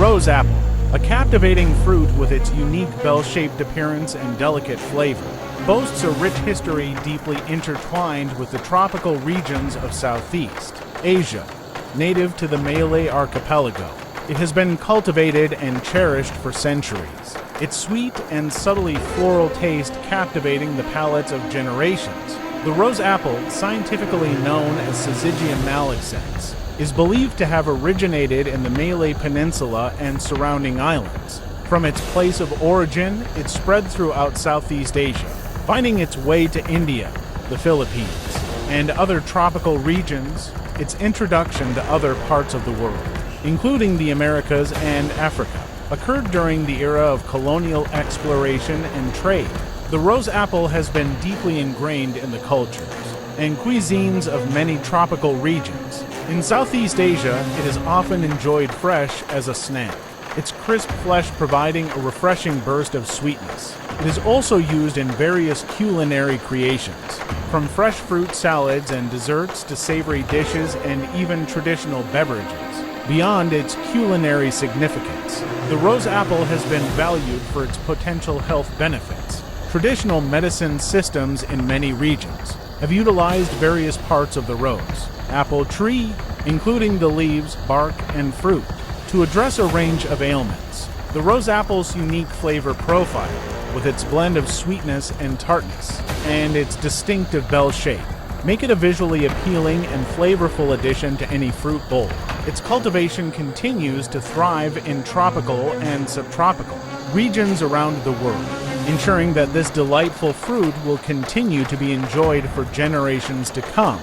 rose apple, a captivating fruit with its unique bell-shaped appearance and delicate flavor, boasts a rich history deeply intertwined with the tropical regions of Southeast Asia. Native to the Malay Archipelago, it has been cultivated and cherished for centuries. Its sweet and subtly floral taste captivating the palates of generations. The rose apple, scientifically known as Syzygium malaccense, is believed to have originated in the Malay Peninsula and surrounding islands. From its place of origin, it spread throughout Southeast Asia, finding its way to India, the Philippines, and other tropical regions. Its introduction to other parts of the world, including the Americas and Africa, occurred during the era of colonial exploration and trade. The rose apple has been deeply ingrained in the cultures and cuisines of many tropical regions. In Southeast Asia, it is often enjoyed fresh as a snack, its crisp flesh providing a refreshing burst of sweetness. It is also used in various culinary creations, from fresh fruit salads and desserts to savory dishes and even traditional beverages. Beyond its culinary significance, the rose apple has been valued for its potential health benefits. Traditional medicine systems in many regions have utilized various parts of the rose apple tree, including the leaves, bark, and fruit, to address a range of ailments. The rose apple's unique flavor profile, with its blend of sweetness and tartness, and its distinctive bell shape, make it a visually appealing and flavorful addition to any fruit bowl. Its cultivation continues to thrive in tropical and subtropical regions around the world, ensuring that this delightful fruit will continue to be enjoyed for generations to come.